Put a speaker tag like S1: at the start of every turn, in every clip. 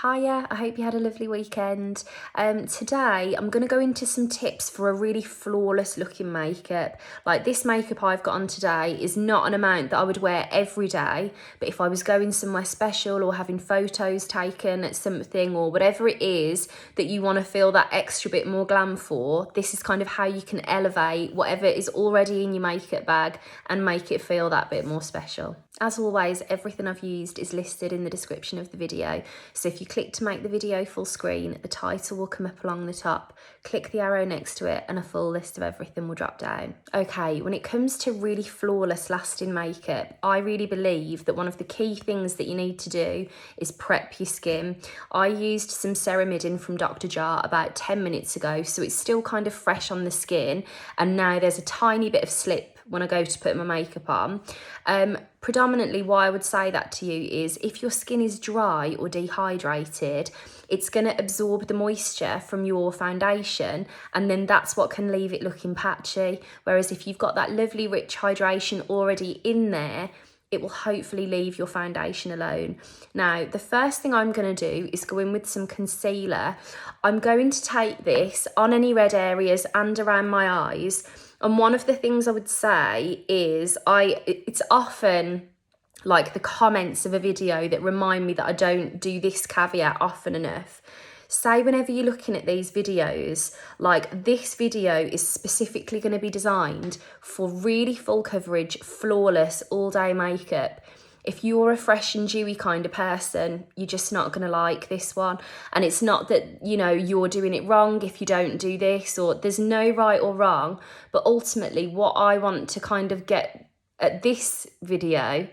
S1: Hiya, I hope you had a lovely weekend. Today I'm going to go into some tips for a really flawless looking makeup. Like this makeup I've got on today is not an amount that I would wear every day, but if I was going somewhere special or having photos taken at something or whatever it is that you want to feel that extra bit more glam for, this is kind of how you can elevate whatever is already in your makeup bag and make it feel that bit more special. As always, everything I've used is listed in the description of the video, so if you click to make the video full screen, the title will come up along the top. Click the arrow next to it and a full list of everything will drop down. Okay, when it comes to really flawless lasting makeup, I really believe that one of the key things that you need to do is prep your skin. I used some ceramidin from Dr. Jar about 10 minutes ago, so it's still kind of fresh on the skin, and now there's a tiny bit of slip when I go to put my makeup on. Predominantly why I would say that to you is if your skin is dry or dehydrated, it's going to absorb the moisture from your foundation, and then that's what can leave it looking patchy. Whereas if you've got that lovely rich hydration already in there, it will hopefully leave your foundation alone. Now, the first thing I'm going to do is go in with some concealer. I'm going to take this on any red areas and around my eyes. And one of the things I would say is it's often like the comments of a video that remind me that I don't do this caveat often enough. Say whenever you're looking at these videos, like this video is specifically going to be designed for really full coverage, flawless, all day makeup. If you're a fresh and dewy kind of person, you're just not going to like this one. And it's not that, you know, you're doing it wrong if you don't do this, or there's no right or wrong. But ultimately, what I want to kind of get at this video,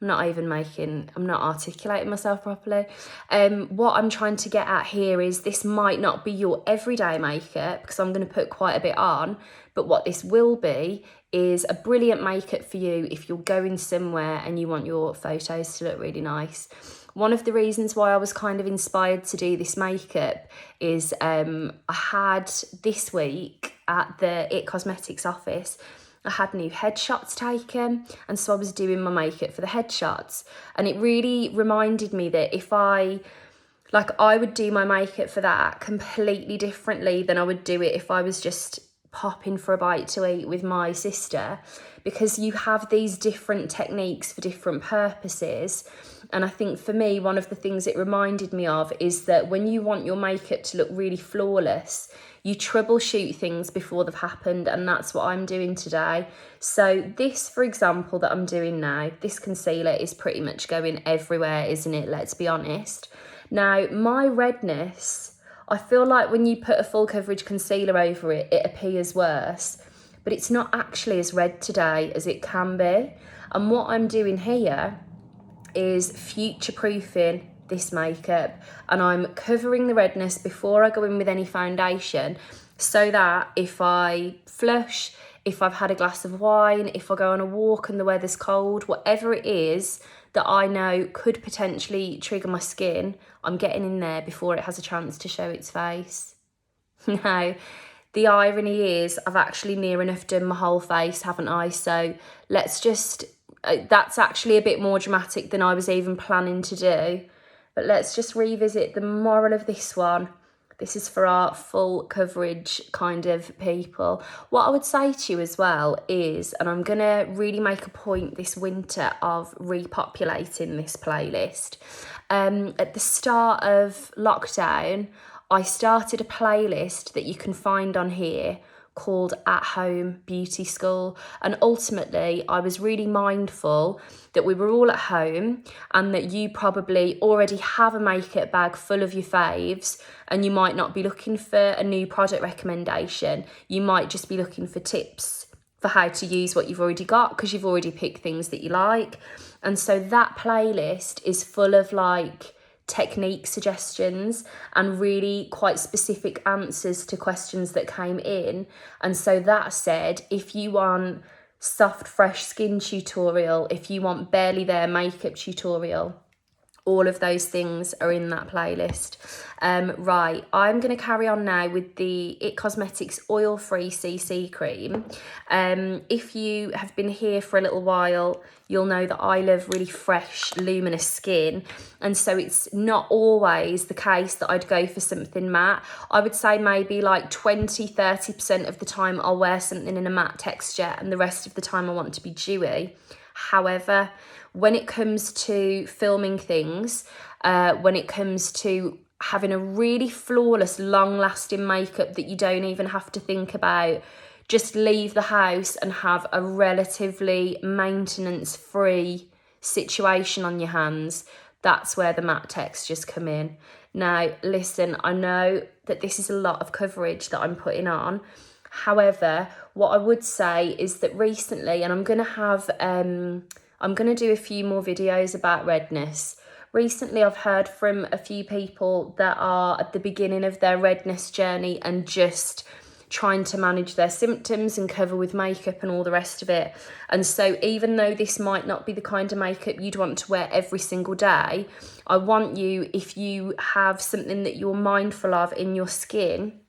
S1: I'm not articulating myself properly. What I'm trying to get at here is this might not be your everyday makeup because I'm going to put quite a bit on, but what this will be is a brilliant makeup for you if you're going somewhere and you want your photos to look really nice. One of the reasons why I was kind of inspired to do this makeup is I had this week at the It Cosmetics office, I had new headshots taken, and so I was doing my makeup for the headshots, and it really reminded me that I would do my makeup for that completely differently than I would do it if I was just popping for a bite to eat with my sister, because you have these different techniques for different purposes. And I think for me, one of the things it reminded me of is that when you want your makeup to look really flawless, you troubleshoot things before they've happened, and that's what I'm doing today. So this, for example, that I'm doing now, this concealer is pretty much going everywhere, isn't it? Let's be honest. Now, my redness, I feel like when you put a full coverage concealer over it, it appears worse, but it's not actually as red today as it can be. And what I'm doing here is future-proofing this makeup, and I'm covering the redness before I go in with any foundation, so that if I flush, if I've had a glass of wine, if I go on a walk and the weather's cold, whatever it is that I know could potentially trigger my skin, I'm getting in there before it has a chance to show its face. Now, the irony is I've actually near enough done my whole face, haven't I? So let's just, that's actually a bit more dramatic than I was even planning to do. But let's just revisit the moral of this one. This is for our full coverage kind of people. What I would say to you as well is, and I'm going to really make a point this winter of repopulating this playlist. At the start of lockdown, I started a playlist that you can find on here called At Home Beauty School, and ultimately I was really mindful that we were all at home and that you probably already have a makeup bag full of your faves, and you might not be looking for a new product recommendation, you might just be looking for tips for how to use what you've already got because you've already picked things that you like. And so that playlist is full of like technique suggestions and really quite specific answers to questions that came in. And so that said, if you want soft fresh skin tutorial, if you want barely there makeup tutorial, All of those things are in that playlist. Right, I'm going to carry on now with the It Cosmetics oil-free CC cream. If you have been here for a little while, you'll know that I love really fresh, luminous skin. And so it's not always the case that I'd go for something matte. I would say maybe like 20-30% of the time I'll wear something in a matte texture, and the rest of the time I want to be dewy. However, when it comes to filming things, when it comes to having a really flawless, long-lasting makeup that you don't even have to think about, just leave the house and have a relatively maintenance-free situation on your hands, that's where the matte textures come in. Now, listen, I know that this is a lot of coverage that I'm putting on. However, what I would say is that recently, and I'm going to do a few more videos about redness. Recently, I've heard from a few people that are at the beginning of their redness journey and just trying to manage their symptoms and cover with makeup and all the rest of it. And so even though this might not be the kind of makeup you'd want to wear every single day, I want you, if you have something that you're mindful of in your skin,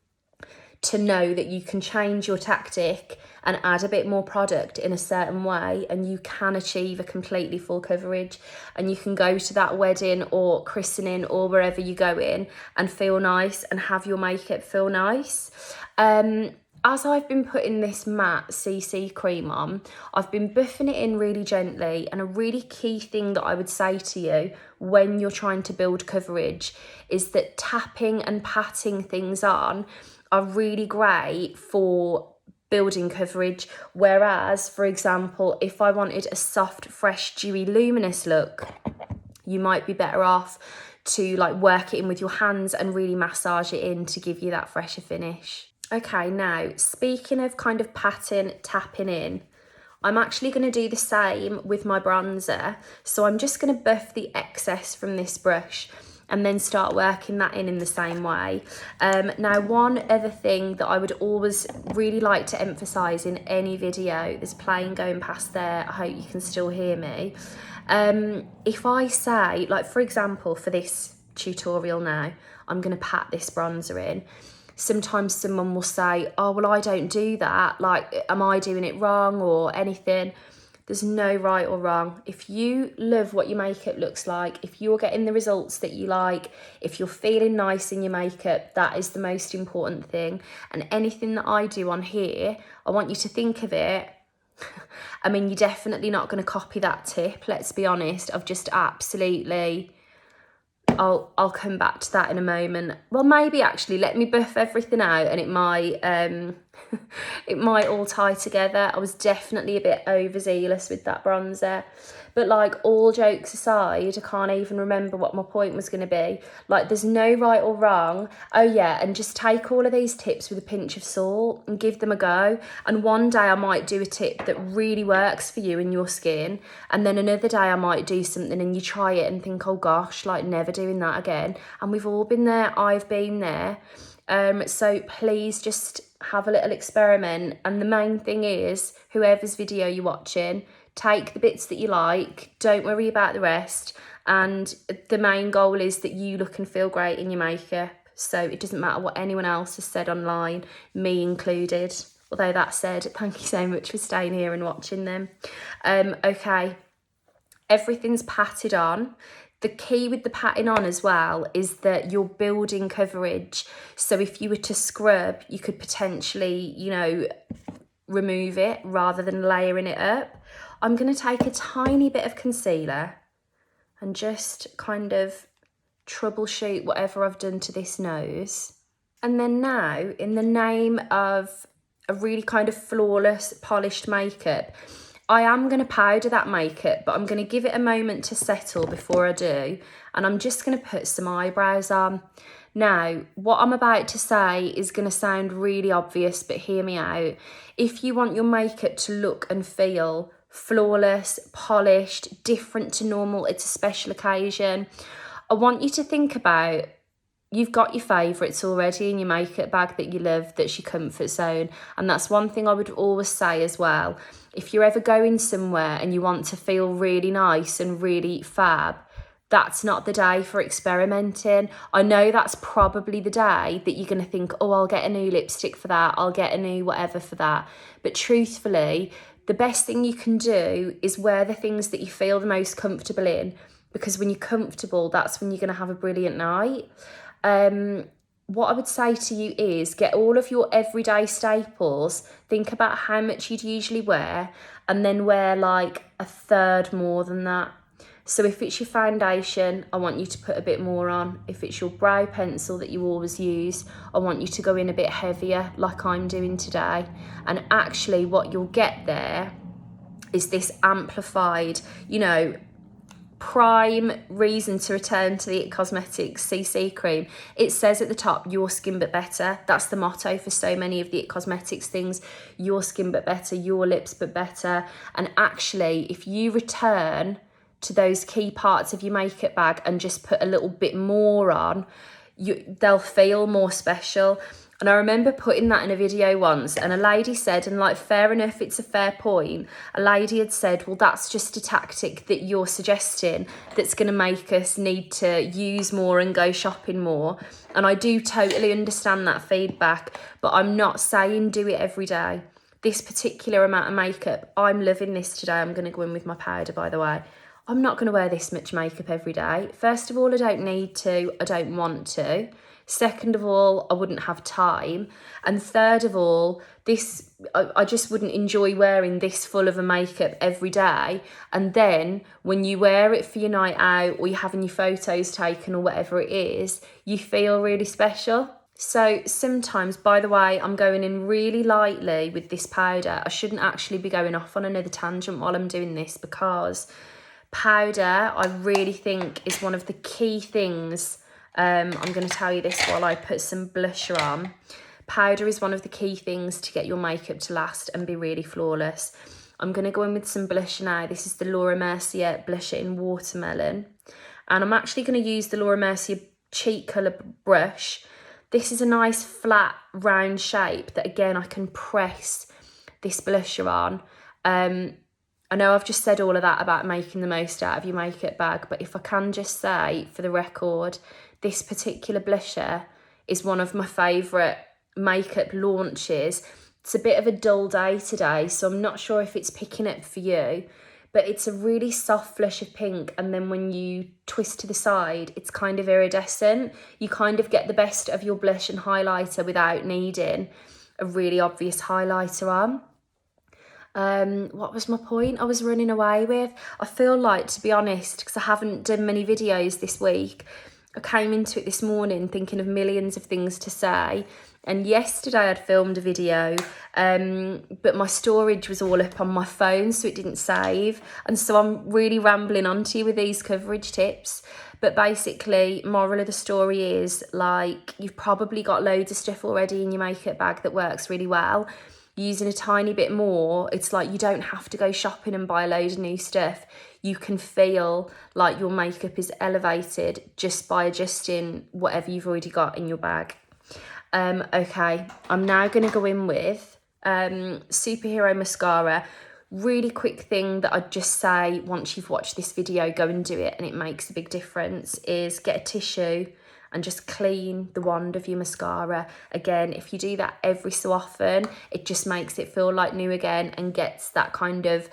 S1: to know that you can change your tactic and add a bit more product in a certain way, and you can achieve a completely full coverage, and you can go to that wedding or christening or wherever you go in and feel nice and have your makeup feel nice. As I've been putting this matte CC cream on, I've been buffing it in really gently, and a really key thing that I would say to you when you're trying to build coverage is that tapping and patting things on are really great for building coverage. Whereas, for example, if I wanted a soft, fresh, dewy, luminous look, you might be better off to like work it in with your hands and really massage it in to give you that fresher finish. Okay, now speaking of kind of patting, tapping in, I'm actually going to do the same with my bronzer. So I'm just going to buff the excess from this brush and then start working that in the same way. Now, one other thing that I would always really like to emphasise in any video, there's a plane going past there, I hope you can still hear me. If I say, like for example, for this tutorial now, I'm gonna pat this bronzer in, sometimes someone will say, oh, well, I don't do that, like, am I doing it wrong or anything? There's no right or wrong. If you love what your makeup looks like, if you're getting the results that you like, if you're feeling nice in your makeup, that is the most important thing. And anything that I do on here, I want you to think of it. I mean, you're definitely not going to copy that tip, let's be honest. I've just absolutely... I'll come back to that in a moment. Well, maybe actually let me buff everything out and it might it might all tie together. I was definitely a bit overzealous with that bronzer. But like, all jokes aside, I can't even remember what my point was going to be. Like, there's no right or wrong. Oh yeah, and just take all of these tips with a pinch of salt and give them a go. And one day I might do a tip that really works for you and your skin. And then another day I might do something and you try it and think, oh gosh, like never doing that again. And we've all been there, I've been there. So please just have a little experiment. And the main thing is, whoever's video you're watching, take the bits that you like, don't worry about the rest, and the main goal is that you look and feel great in your makeup. So it doesn't matter what anyone else has said online, me included. Although that said, thank you so much for staying here and watching them. Okay, everything's patted on. The key with the patting on as well is that you're building coverage. So if you were to scrub, you could potentially, you know, remove it rather than layering it up. I'm going to take a tiny bit of concealer and just kind of troubleshoot whatever I've done to this nose. And then now, in the name of a really kind of flawless, polished makeup, I am going to powder that makeup, but I'm going to give it a moment to settle before I do. And I'm just going to put some eyebrows on. Now, what I'm about to say is going to sound really obvious, but hear me out. If you want your makeup to look and feel flawless, polished, different to normal, it's a special occasion, I want you to think about, you've got your favourites already in your makeup bag that you love, that's your comfort zone. And that's one thing I would always say as well. If you're ever going somewhere and you want to feel really nice and really fab, that's not the day for experimenting. I know that's probably the day that you're going to think, oh, I'll get a new lipstick for that, I'll get a new whatever for that. But truthfully, the best thing you can do is wear the things that you feel the most comfortable in, because when you're comfortable, that's when you're going to have a brilliant night. What I would say to you is get all of your everyday staples, think about how much you'd usually wear, and then wear like a third more than that. So if it's your foundation, I want you to put a bit more on. If it's your brow pencil that you always use, I want you to go in a bit heavier like I'm doing today. And actually what you'll get there is this amplified, prime reason to return to the IT Cosmetics CC cream. It says at the top, your skin but better. That's the motto for so many of the IT Cosmetics things. Your skin but better, your lips but better. And actually, if you return to those key parts of your makeup bag and just put a little bit more on, they'll feel more special. And I remember putting that in a video once, and a lady said, and like, fair enough, it's a fair point. A lady had said, well, that's just a tactic that you're suggesting that's going to make us need to use more and go shopping more. And I do totally understand that feedback, but I'm not saying do it every day. This particular amount of makeup, I'm loving this today. I'm going to go in with my powder, by the way. I'm not going to wear this much makeup every day. First of all, I don't need to. I don't want to. Second of all, I wouldn't have time. And third of all, I just wouldn't enjoy wearing this full of a makeup every day. And then when you wear it for your night out or you're having your photos taken or whatever it is, you feel really special. So sometimes, by the way, I'm going in really lightly with this powder. I shouldn't actually be going off on another tangent while I'm doing this, because powder, I really think, is one of the key things. I'm going to tell you this while I put some blusher on. Powder is one of the key things to get your makeup to last and be really flawless. I'm going to go in with some blusher now. This is the Laura Mercier blusher in Watermelon. And I'm actually going to use the Laura Mercier cheek colour brush. This is a nice flat round shape that, again, I can press this blusher on. I know I've just said all of that about making the most out of your makeup bag, but if I can just say, for the record, this particular blusher is one of my favourite makeup launches. It's a bit of a dull day today, so I'm not sure if it's picking up for you, but it's a really soft flush of pink, and then when you twist to the side, it's kind of iridescent. You kind of get the best of your blush and highlighter without needing a really obvious highlighter on. What was my point I was running away with? I feel like, to be honest, because I haven't done many videos this week, I came into it this morning thinking of millions of things to say. And yesterday I'd filmed a video, but my storage was all up on my phone, so it didn't save. And so I'm really rambling onto you with these coverage tips. But basically, moral of the story is, like, you've probably got loads of stuff already in your makeup bag that works really well. Using a tiny bit more, it's like you don't have to go shopping and buy a load of new stuff. You can feel like your makeup is elevated just by adjusting whatever you've already got in your bag. Okay, I'm now going to go in with Superhero Mascara. Really quick thing that I'd just say, once you've watched this video, go and do it, and it makes a big difference, is get a tissue and just clean the wand of your mascara. Again, if you do that every so often, it just makes it feel like new again and gets that kind of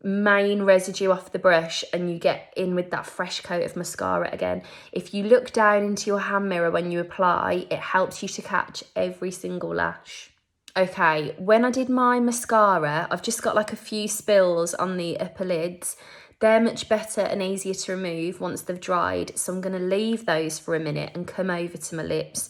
S1: main residue off the brush, and you get in with that fresh coat of mascara again. If you look down into your hand mirror when you apply, it helps you to catch every single lash. Okay, when I did my mascara, I've just got like a few spills on the upper lids. They're much better and easier to remove once they've dried, so I'm going to leave those for a minute and come over to my lips.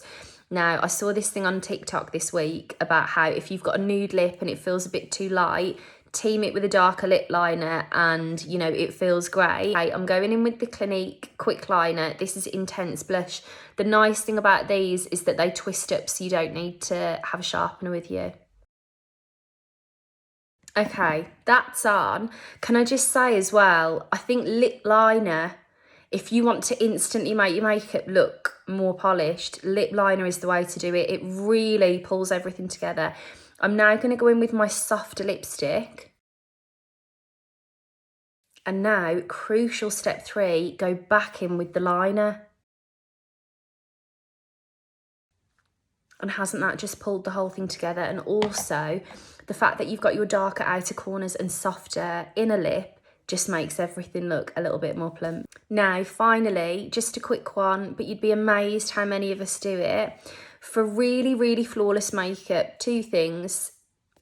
S1: Now, I saw this thing on TikTok this week about how if you've got a nude lip and it feels a bit too light, team it with a darker lip liner and, it feels great. Okay, I'm going in with the Clinique Quick Liner. This is Intense Blush. The nice thing about these is that they twist up, so you don't need to have a sharpener with you. Okay, that's on. Can I just say as well, I think lip liner, if you want to instantly make your makeup look more polished, lip liner is the way to do it. It really pulls everything together. I'm now going to go in with my softer lipstick. And now, crucial step 3, go back in with the liner. And hasn't that just pulled the whole thing together? And also the fact that you've got your darker outer corners and softer inner lip just makes everything look a little bit more plump. Now, finally, just a quick one, but you'd be amazed how many of us do it. For really, really flawless makeup, 2 things.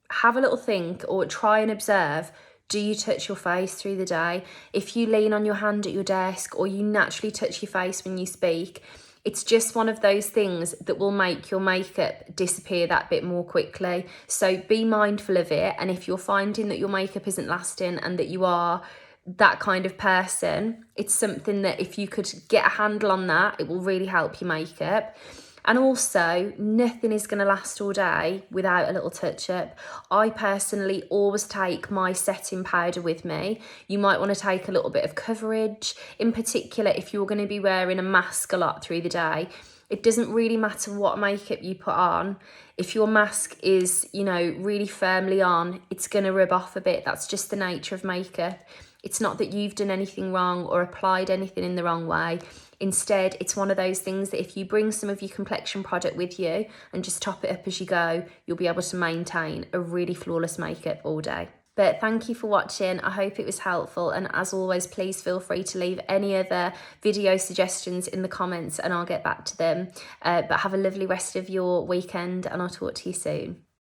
S1: Have a little think or try and observe. Do you touch your face through the day? If you lean on your hand at your desk or you naturally touch your face when you speak, it's just one of those things that will make your makeup disappear that bit more quickly. So be mindful of it. And if you're finding that your makeup isn't lasting and that you are that kind of person, it's something that if you could get a handle on that, it will really help your makeup. And also, nothing is going to last all day without a little touch-up. I personally always take my setting powder with me. You might want to take a little bit of coverage. In particular, if you're going to be wearing a mask a lot through the day, it doesn't really matter what makeup you put on. If your mask is, really firmly on, it's going to rub off a bit. That's just the nature of makeup. It's not that you've done anything wrong or applied anything in the wrong way. Instead, it's one of those things that if you bring some of your complexion product with you and just top it up as you go, you'll be able to maintain a really flawless makeup all day. But thank you for watching. I hope it was helpful. And as always, please feel free to leave any other video suggestions in the comments and I'll get back to them. But have a lovely rest of your weekend and I'll talk to you soon.